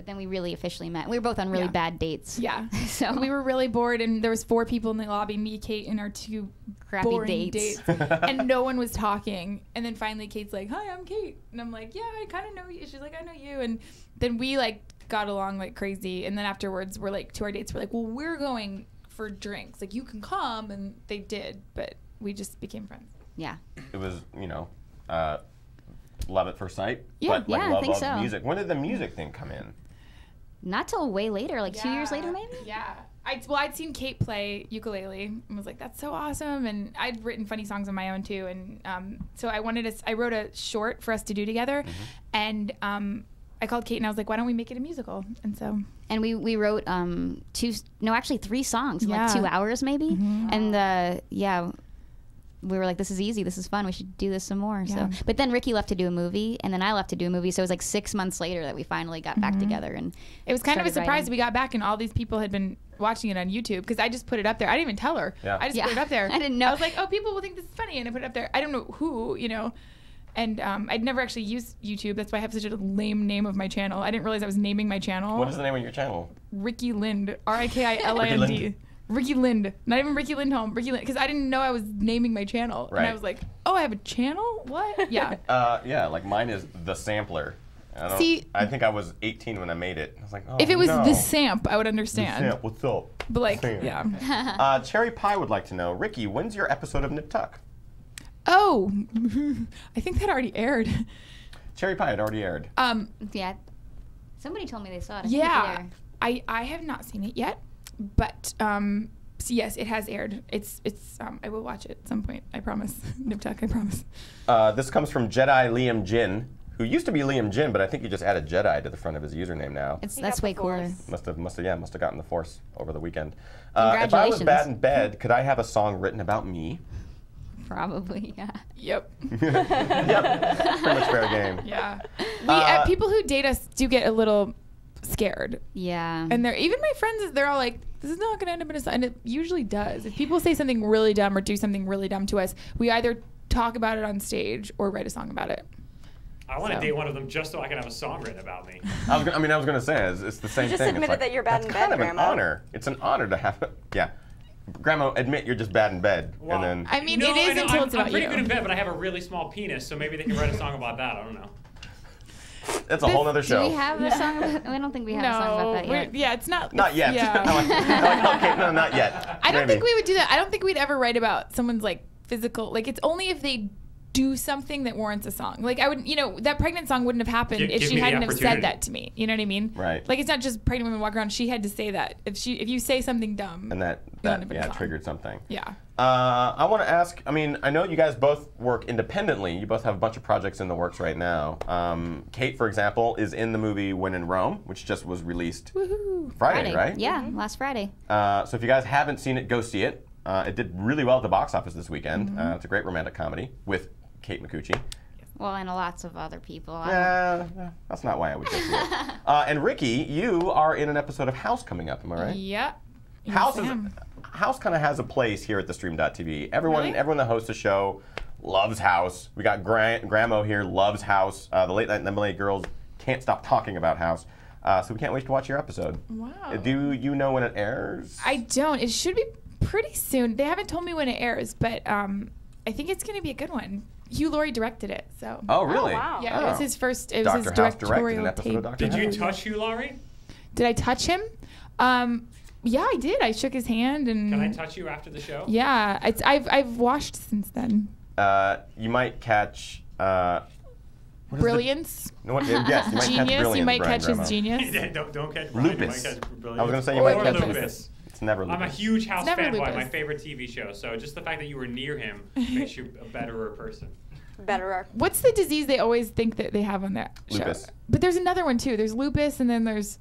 then we really officially met. We were both on really bad dates. Yeah. So we were really bored, and there was 4 people in the lobby, me, Kate, and our 2 Crappy boring dates. and no one was talking. And then finally Kate's like, "Hi, I'm Kate." And I'm like, "Yeah, I kind of know you." She's like, "I know you." And then we like got along like crazy. And then afterwards, we're like, to our dates, we're like, "Well, we're going for drinks. Like, you can come." And they did, but we just became friends. Yeah. It was, you know, love at first sight. Yeah. But like Yeah, I love think of so. music. When did the music thing come in? Not till way later, like 2 years later, maybe. Yeah. I'd seen Kate play ukulele and was like, "That's so awesome." And I'd written funny songs on my own too. And so I wrote a short for us to do together. And I called Kate and I was like, "Why don't we make it a musical?" And so. And we wrote 3 songs in like 2 hours maybe. And we were like, "This is easy. This is fun. We should do this some more." Yeah. So, but then Riki left to do a movie, and then I left to do a movie. So it was like 6 months later that we finally got back together. And it was kind of a started surprise. writing. We got back and all these people had been watching it on YouTube because I just put it up there. I didn't even tell her. Yeah. I just put it up there. I didn't know. I was like, "Oh, people will think this is funny," and I put it up there. I don't know who, you know. And I'd never actually used YouTube. That's why I have such a lame name of my channel. I didn't realize I was naming my channel. What is the name of your channel? Riki Lind, RIKILIND. Riki Lind, not even Riki Lindhome, Riki Lind, because I didn't know I was naming my channel, and Right. I was like, "Oh, I have a channel? What?" Yeah. Yeah, like mine is The Sampler. I think I was 18 when I made it. I was like, "Oh, If it was no. the Samp, I would understand. The Samp, what's up? But like, Samp. yeah. Cherry Pie would like to know, Riki, when's your episode of Nip Tuck? Oh, I think that already aired. Cherry Pie had already aired. Yeah. Somebody told me they saw it. Yeah. I have not seen it yet, but so yes, it has aired. It's I will watch it at some point. I promise. Nip Tuck, I promise. This comes from Jedi Liam Jin, who used to be Liam Jin, but I think he just added Jedi to the front of his username now. That's way cooler. Must have gotten the Force over the weekend. If I was Congratulations. bad in bed, could I have a song written about me? Probably, yeah. Yep. Yep. Pretty much fair game. Yeah. People who date us do get a little scared. Yeah. And even my friends, they're all like, "This is not going to end up in a song." And it usually does. If people say something really dumb or do something really dumb to us, we either talk about it on stage or write a song about it. I want to date one of them just so I can have a song written about me. I was going to say, it's the same You just thing. admitted that you're bad in That's bed, kind of an Grandma. honor. It's an honor to have, yeah. Grandma, admit you're just bad in bed, Well, and then. I mean, No, it is I know, until it's I'm about pretty you. good in bed, but I have a really small penis, so maybe they can write a song about that. I don't know. That's a whole other show. Do we have a song about I don't think we have a song about that yet. Yeah, it's not. Not yet. Yeah. I'm like, okay, no, not yet. I don't Maybe. think we would do that. I don't think we'd ever write about someone's like physical. Like, it's only if they do something that warrants a song. Like, I would, that pregnant song wouldn't have happened if Give she me the hadn't have said opportunity. that to me. You know what I mean? Right. Like, it's not just pregnant women walk around. She had to say that. If you say something dumb. And that end up in a song. triggered something. Yeah. I want to ask, I know you guys both work independently. You both have a bunch of projects in the works right now. Kate, for example, is in the movie When in Rome, which just was released Friday, right? Yeah, last Friday. So if you guys haven't seen it, go see it. It did really well at the box office this weekend. It's a great romantic comedy with Kate Micucci. Well, and lots of other people. That's not why I would go see it. And Riki, you are in an episode of House coming up, am I right? Yeah. House kind of has a place here at the Stream.TV. Everyone that hosts the show loves House. We got Grandmo here, loves House. The Late Night Lemonade girls can't stop talking about House. So we can't wait to watch your episode. Wow. Do you know when it airs? I don't. It should be pretty soon. They haven't told me when it airs, but I think it's going to be a good one. Hugh Laurie directed it, so. Oh, really? Oh, wow. Yeah, it was his first. It was Dr. his House directed an directorial episode tape. of Dr. Did you House? touch Hugh Laurie? Did I touch him? Yeah, I did. I shook his hand and. Can I touch you after the show? Yeah, I've washed since then. You might catch. Brilliance. No, yes, you might catch Genius. brilliance. You might Brian catch his Grandma. genius. Yeah, don't catch Brian. Lupus. You might catch Brilliance. I was gonna say you Or might catch Lupus. It's never Lupus. I'm a huge House Never fanboy. Lupus. My favorite TV show. So just the fact that you were near him makes you a betterer person. Betterer. What's the disease they always think that they have on that show? Lupus. But there's another one too. There's lupus, and then there's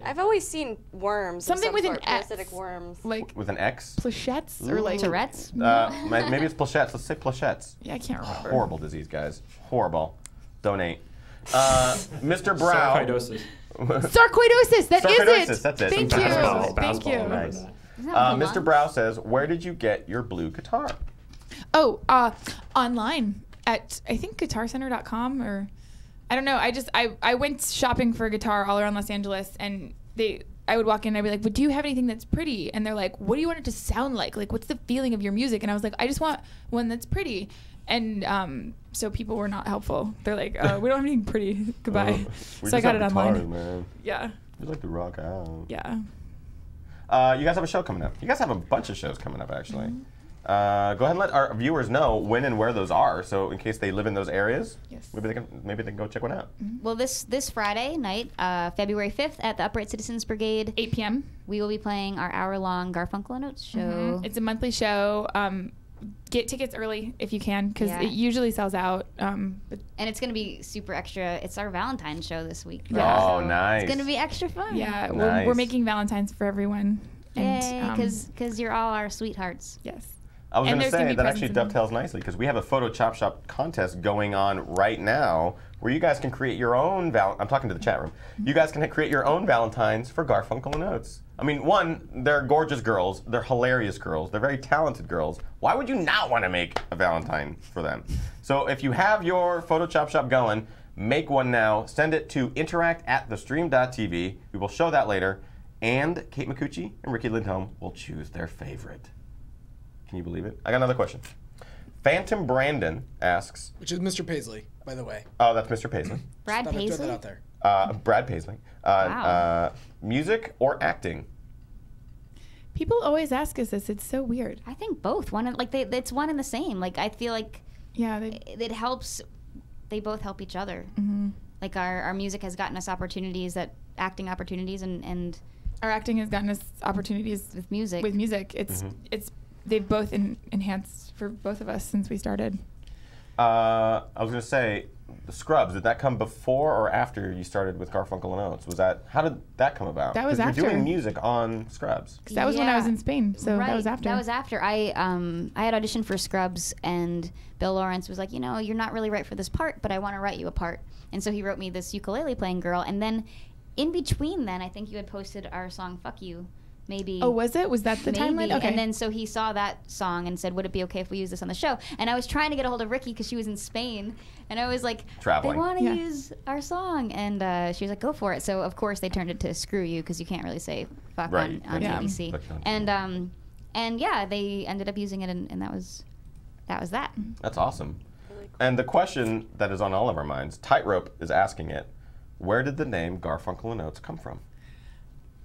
I've always seen worms. something of with some an sort, X. parasitic worms. Like With an X? Plachettes or like Tourette's? Maybe it's Plachettes. Let's say Plachettes. Yeah, I can't remember. Horrible disease, guys. Horrible. Donate. Mr. Brow. Sarcoidosis. Sarcoidosis. That is Sarcoidosis, it. that's it. Thank Some you. basketball. Thank you. Nice. Isn't that with the Mr. lungs? Brow says, where did you get your blue guitar? Oh, online at I think guitarcenter.com or I don't know. I went shopping for a guitar all around Los Angeles, and I would walk in and I'd be like, "But do you have anything that's pretty?" And they're like, "What do you want it to sound like? Like, what's the feeling of your music?" And I was like, "I just want one that's pretty." And so people were not helpful. They're like, "Oh, we don't have anything pretty. Goodbye." So I got it online. Man. Yeah. We like to rock out. Yeah. You guys have a show coming up. You guys have a bunch of shows coming up, actually. Go ahead and let our viewers know when and where those are, so in case they live in those areas, Yes. maybe they can go check one out. Well, this Friday night, February 5th, at the Upright Citizens Brigade, 8 p.m. we will be playing our hour-long Garfunkel Oates show. It's a monthly show. Get tickets early if you can, because Yeah. it usually sells out. But And it's going to be super extra. It's our Valentine's show this week. Yeah. Oh, So nice. It's going to be extra fun. yeah, Nice. we're making Valentine's for everyone. Yay, And, because you're all our sweethearts. yes. I was And going to there's gonna say be that actually presents in them. dovetails nicely because we have a photo chop shop contest going on right now where you guys can create your own I'm talking to the chat room. You guys can create your own Valentines for Garfunkel and Oates. I mean, one, they're gorgeous girls. They're hilarious girls. They're very talented girls. Why would you not want to make a Valentine for them? So if you have your photo chop shop going, make one now. Send it to interact@thestream.tv. We will show that later. And Kate Micucci and Riki Lindhome will choose their favorite. Can you believe it? I got another question. Phantom Brandon asks. Which is Mr. Paisley, by the way. Oh, that's Mr. Paisley. Brad Thought I'd throw Paisley? that out there. Brad Paisley. Wow. Music or acting? People always ask us this. It's so weird. I think both. It's one and the same. Like, I feel like Yeah. it helps. They both help each other. Mm-hmm. Like, our music has gotten us acting opportunities, and Our acting has gotten us opportunities with music. It's they've both enhanced for both of us since we started. I was going to say, the Scrubs, did that come before or after you started with Garfunkel and Oates? How did that come about? That was 'Cause after. You're doing music on Scrubs. 'Cause that was when I was in Spain, so right. that was after. That was after. I had auditioned for Scrubs, and Bill Lawrence was like, you're not really right for this part, but I want to write you a part. And so he wrote me this ukulele playing girl, and then in between then, I think you had posted our song "Fuck You," maybe. Oh, was it? Was that the timeline? Okay. And then so he saw that song and said, "Would it be okay if we use this on the show?" And I was trying to get a hold of Riki because she was in Spain, and I was like, Traveling. "They want to use our song," and she was like, "Go for it." So of course they turned it to "Screw You" because you can't really say "fuck" Right. on Yeah. BBC. And yeah, they ended up using it, and that was that. That's awesome. And the question that is on all of our minds, Tightrope is asking it, where did the name Garfunkel and Oates come from?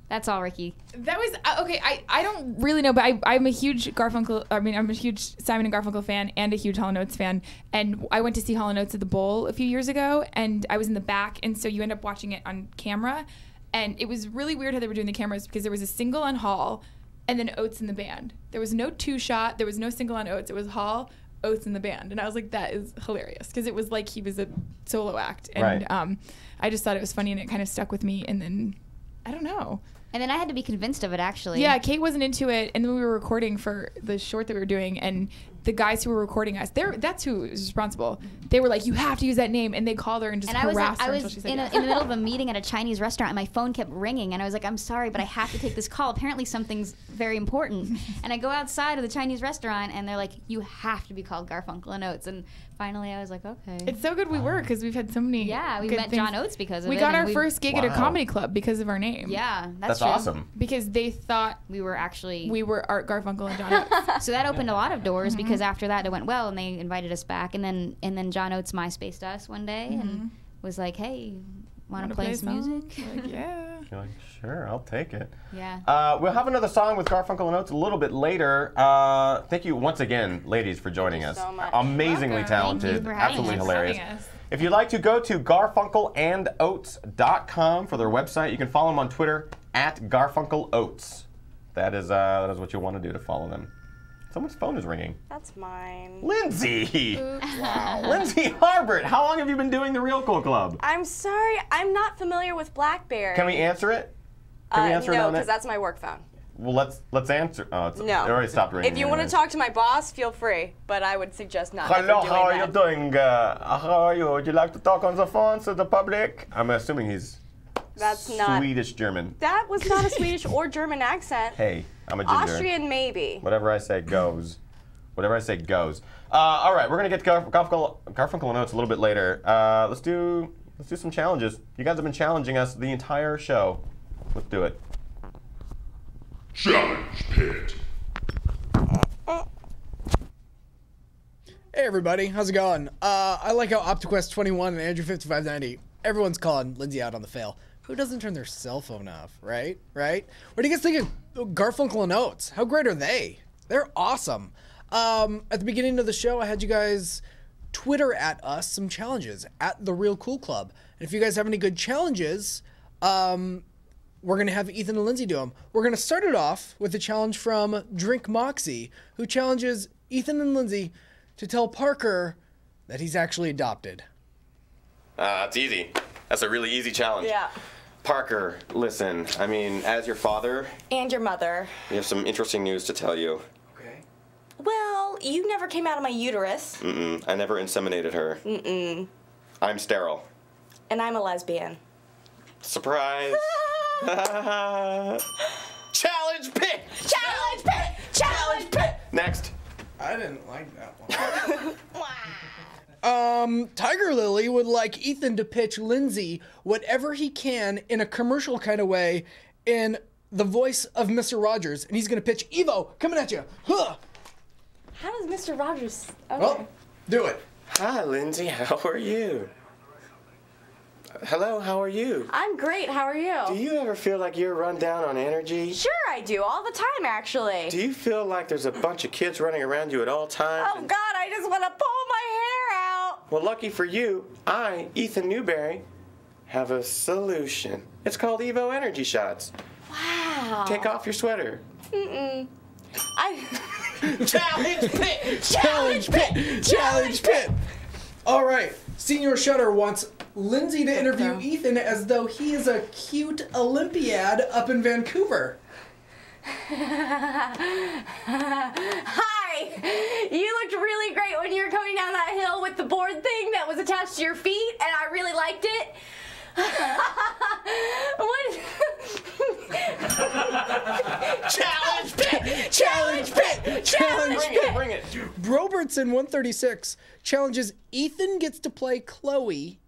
That's all, Riki. That was okay. I don't really know, but I'm a huge Garfunkel. I mean, I'm a huge Simon and Garfunkel fan and a huge Hall & Oates fan. And I went to see Hall & Oates at the Bowl a few years ago, and I was in the back, and so you end up watching it on camera, and it was really weird how they were doing the cameras because there was a single on Hall, and then Oates in the band. There was no two shot. There was no single on Oates. It was Hall, Oates in the band, and I was like, that is hilarious because it was like he was a solo act, and Right. I just thought it was funny, and it kind of stuck with me. And then I don't know. And then I had to be convinced of it, actually. Yeah, Kate wasn't into it, and then we were recording for the short that we were doing, and the guys who were recording us, that's who was responsible. They were like, you have to use that name, and they called her and just harassed her I until was she said in yes. the middle of a meeting at a Chinese restaurant, and my phone kept ringing, and I was like, I'm sorry, but I have to take this call. Apparently something's very important. And I go outside of the Chinese restaurant, and they're like, you have to be called Garfunkel and Oates. And finally I was like, okay. It's so good we were, because we've had so many Yeah, we good met things. John Oates because of we it. got and our first gig at a comedy club because of our name. Yeah, That's true. awesome. Because they thought we were actually Art Garfunkel and John Oates. So that opened a lot of doors because after that it went well, and they invited us back, and then John Oates MySpaced us one day and was like, hey, Want to play some music? Like, yeah. You're like, sure, I'll take it. Yeah. We'll have another song with Garfunkel and Oates a little bit later. Thank you once again, ladies, for joining us. so much. Amazingly Welcome. talented, Thank you for having absolutely us. hilarious. Having us. If you'd like to go to garfunkelandoates.com for their website, you can follow them on Twitter at Garfunkel Oates. That is what you'll want to do to follow them. Someone's phone is ringing. That's mine. Lindsay! Wow. Lindsay Harbert, how long have you been doing the Real Cool Club? I'm sorry, I'm not familiar with BlackBerry. Can we answer it? Can we answer it no, on because it? that's my work phone. Well, let's answer. Oh, it No. already stopped ringing. If you want to anyways. talk to my boss, feel free, but I would suggest not. Hello, ever doing how are that. you doing? How are you? Would you like to talk on the phone to the public? I'm assuming he's That's not. Swedish German. That was not a Swedish or German accent. Hey, I'm a ginger. Austrian, maybe. Whatever I say goes. Whatever I say goes. All right, we're gonna get to Garfunkel and Oates a little bit later. Let's do some challenges. You guys have been challenging us the entire show. Let's do it. Challenge Pit. Hey everybody, how's it going? I like how OptiQuest 21 and Andrew 5590, everyone's calling Lindsay out on the fail. Who doesn't turn their cell phone off, right? Right? What do you guys think of Garfunkel and Oates? How great are they? They're awesome. At the beginning of the show, I had you guys Twitter at us some challenges at the Real Cool Club. And if you guys have any good challenges, we're going to have Ethan and Lindsay do them. We're going to start it off with a challenge from Drink Moxie, who challenges Ethan and Lindsay to tell Parker that he's actually adopted. It's easy. That's a really easy challenge. Yeah. Parker, listen, I mean, as your father, And your mother. we have some interesting news to tell you. Okay. Well, you never came out of my uterus. Mm-mm, I never inseminated her. Mm-mm. I'm sterile. And I'm a lesbian. Surprise! Challenge Pit! Challenge Pit! Challenge Pit! Next. I didn't like that one. Tiger Lily would like Ethan to pitch Lindsay whatever he can in a commercial kind of way in the voice of Mr. Rogers. And he's going to pitch Evo coming at you. Huh. How does Mr. Rogers... Okay. Well, do it. Hi, Lindsay. How are you? Hello, how are you? I'm great. How are you? Do you ever feel like you're run down on energy? Sure I do. All the time, actually. Do you feel like there's a bunch of kids running around you at all times? Oh, God, I just want to pull my hair out. Well, lucky for you, I, Ethan Newberry, have a solution. It's called Evo Energy Shots. Wow. Take off your sweater. Mm-mm. Challenge Pit! Challenge Pit! Challenge Pit! All right. Senior Shutter wants Lindsay to interview Ethan as though he is a cute Olympiad up in Vancouver. Hi! You looked really great when you were coming down that hill with the board thing that was attached to your feet, and I really liked it. Challenge Pit! Challenge Pit! Challenge Pit! Bring it! Robertson 136 challenges Ethan gets to play Chloe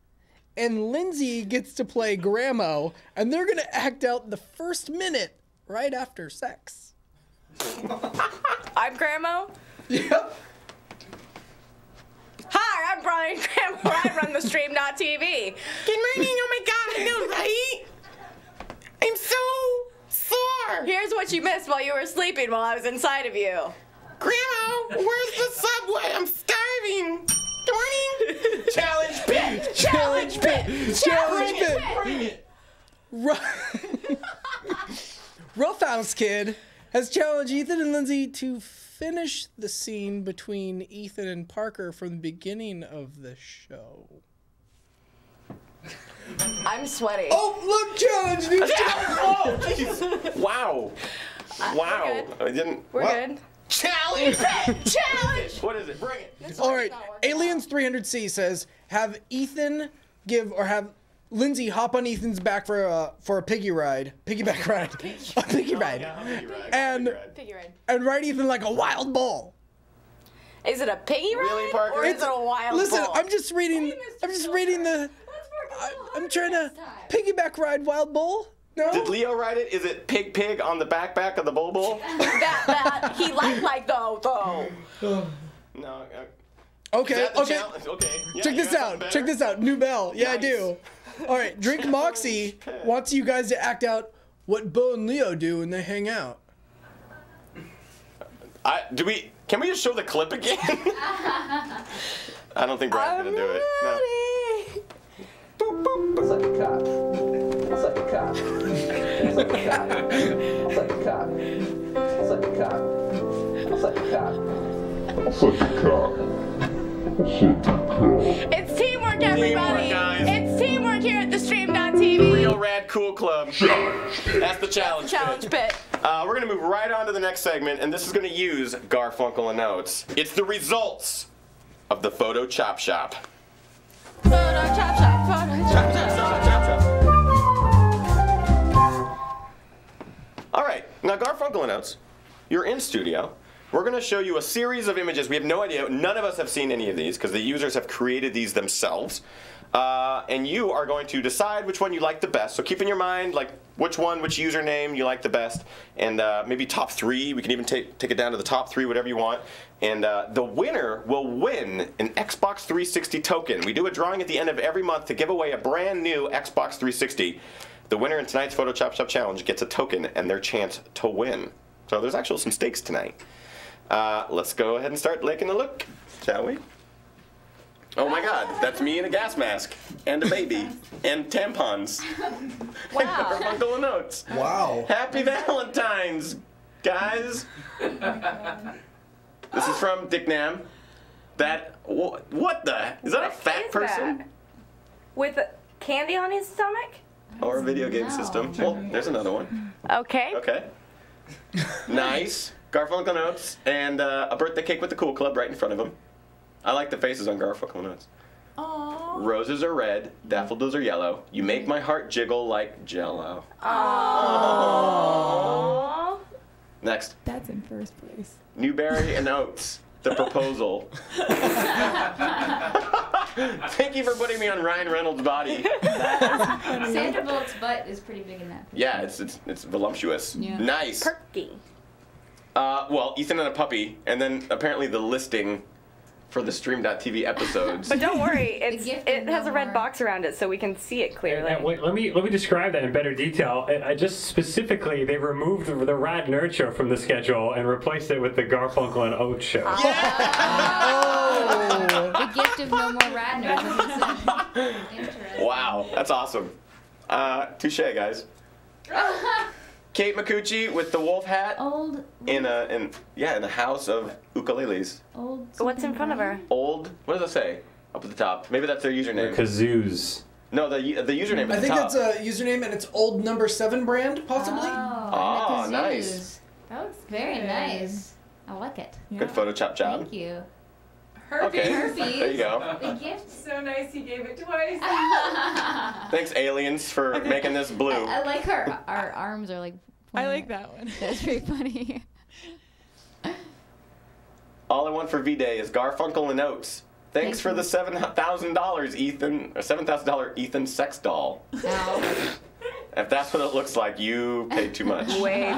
and Lindsay gets to play Gramo, and they're gonna act out the first minute right after sex. I'm Gramo. Yep. Hi, I'm Brian Gramo. I run the stream.tv. Good morning, oh my god, I know, right? I'm so sore! Here's what you missed while you were sleeping while I was inside of you. Grandma, where's the subway? I'm starving! Good morning! Challenge Pit! Challenge Pit! Challenge Pit! Bring it! Roughhouse Kid has challenged Ethan and Lindsay to finish the scene between Ethan and Parker from the beginning of the show. I'm sweaty. Oh, look, challenge! New challenge! Oh, jeez! Wow! Wow! We're I didn't. We're good. Challenge Pit! Challenge! What is it? Bring it! All right, Aliens 300C says have Ethan have Lindsay hop on Ethan's back for a piggyback ride, a piggy ride, and ride Ethan like a wild bull. Is it a piggy ride Really, Parker? or is it a wild Listen, bull? I'm just reading the. I'm trying to piggyback ride wild bull. No. Did Leo ride it? Is it pig on the backpack of the bull? that he like though. No. Okay. Is that the Okay. challenge? Okay. Yeah, Check you this got out. something Check better? this out. New bell. Yeah, I Nice. do. All right, Drink Moxie wants you guys to act out what Bo and Leo do when they hang out. Can we just show the clip again? I don't think Brian's gonna do it. No. Boop, boop. It's like a cop. It's like a cop. It's like a cop. It's like a cop. It's like a cop. It's like a cop. It's like a cop. It's teamwork, everybody. guys. It's teamwork here at the Stream.tv. Real Rad Cool Club. That's the challenge. Challenge bit. We're gonna move right on to the next segment, and this is gonna use Garfunkel and Oates. It's the results of the Photo Chop Shop. Photo chop shop. Photo chop shop. All right, now Garfunkel and Oates, you're in studio. We're going to show you a series of images. We have no idea. None of us have seen any of these because the users have created these themselves. And you are going to decide which one you like the best. So keep in your mind, like, which username you like the best. And maybe top 3. We can even take it down to the top 3, whatever you want. And the winner will win an Xbox 360 token. We do a drawing at the end of every month to give away a brand new Xbox 360. The winner in tonight's Photo Chop Shop Challenge gets a token and their chance to win. So there's actually some stakes tonight. Let's go ahead and start taking a look, shall we? Oh my God, that's me in a gas mask, and a baby, and tampons. Wow. And Garfunkel and Oates. Wow. Happy Valentine's, guys. This is from Dick Nam. What the? Is that a fat person? That? With candy on his stomach? Or a video game system. Well, there's another one. Okay. Okay. Nice. Garfunkel and Oates, and a birthday cake with the Cool Club right in front of him. I like the faces on Garfunkel and Oates. Aww. Roses are red, daffodils are yellow. You make my heart jiggle like Jell-O. Aww. Next. That's in first place. Newberry and Oates, the proposal. Thank you for putting me on Ryan Reynolds' body. Sandra Bullock's butt is pretty big in that. Yeah, it's voluptuous. Yeah. Nice. Perky. Well, Ethan and a puppy, and then apparently the listing for the Stream.tv episodes. But don't worry, gift it has a red more. box around it so we can see it clearly. Wait, let me describe that in better detail. I just specifically, they removed the Rad Nerd Show from the schedule and replaced it with the Garfunkel and Oates show. The gift of no more rad nerds. Interesting. Wow, that's awesome. Touche, guys. Kate Micucci with the wolf hat in the house of ukuleles. What's in front of her? Old. What does it say up at the top? Maybe that's their username. Kazoos. No, the username I at the think top. that's a username, and it's old number 7 brand, possibly. Oh, nice. That looks very nice. I like it. Good Photoshop job. Thank you. Okay, there you go. The gift. So nice he gave it twice. Thanks, aliens, for making this blue. I like her. Our arms are like. I like that one. That's pretty funny. All I want for V-Day is Garfunkel and Oates. Thanks for the $7,000, Ethan. Or $7,000 Ethan sex doll. No. If that's what it looks like, you paid too much. Wait.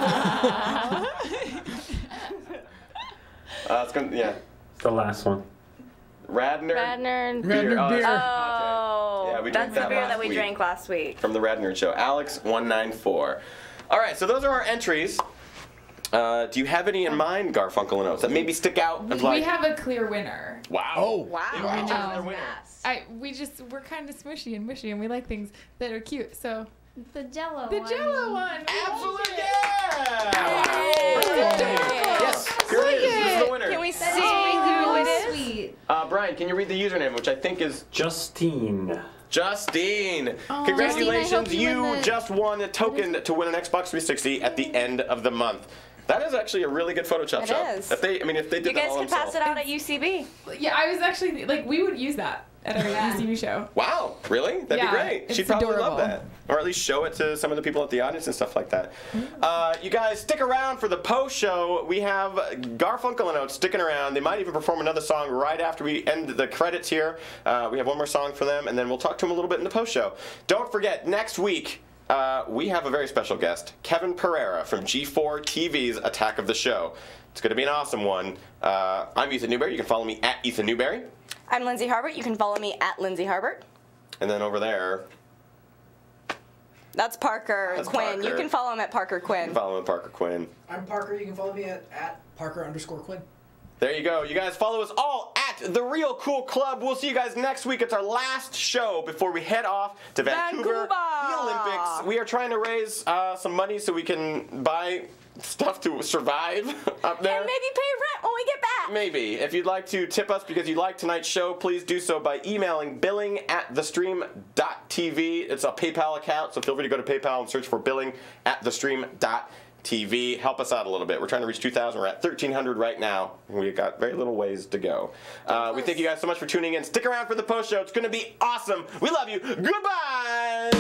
It's gonna, yeah. It's the last one. Radner. Radner beer. Radner beer. Yeah, we drank that's the that beer last that we week. drank last week. From the Rad Nerd Show. Alex194. All right, so those are our entries. Do you have any in mind, Garfunkel and Oates, that maybe stick out? As We have a clear winner. Wow. Oh. Wow. We're kind of smushy and mushy, and we like things that are cute. So The Jell-O the one. Jell-O one. Absolutely, yeah! Yay. Yes, here it is. This is the winner. Can we see That's who really it is? sweet. Brian, can you read the username, which I think is Justine. Justine. Oh. Congratulations, Justine, I hope you you win the- just won a token to win an Xbox 360 at the end of the month. That is actually a really good Photoshop It job. is. If they did You that guys all can pass themselves. it out at UCB. Yeah, I was actually like, we would use that at our UCB show. Wow, really? That'd Yeah, be great. it's She'd probably love adorable. that. Or at least show it to some of the people at the audience and stuff like that. You guys, stick around for the post show. We have Garfunkel and Oates sticking around. They might even perform another song right after we end the credits here. We have one more song for them, and then we'll talk to them a little bit in the post show. Don't forget, next week, we have a very special guest, Kevin Pereira from G4 TV's Attack of the Show. It's going to be an awesome one. I'm Ethan Newberry. You can follow me at Ethan Newberry. I'm Lindsay Harbert. You can follow me at Lindsay Harbert. And then over there, That's Parker That's Quinn. Parker. You can follow him at Parker Quinn. Follow him, Parker Quinn. I'm Parker. You can follow me at Parker_Quinn. There you go. You guys follow us all at The Real Cool Club. We'll see you guys next week. It's our last show before we head off to Vancouver, the Olympics. We are trying to raise some money so we can buy stuff to survive up there. And maybe pay rent when we get back. Maybe. If you'd like to tip us because you like tonight's show, please do so by emailing billing@thestream.tv. It's a PayPal account, so feel free to go to PayPal and search for billing@thestream.tv. Help us out a little bit. We're trying to reach 2,000. We're at 1,300 right now. We've got very little ways to go. We thank you guys so much for tuning in. Stick around for the post show. It's going to be awesome. We love you. Goodbye.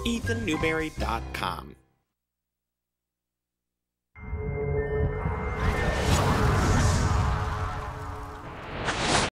EthanNewberry.com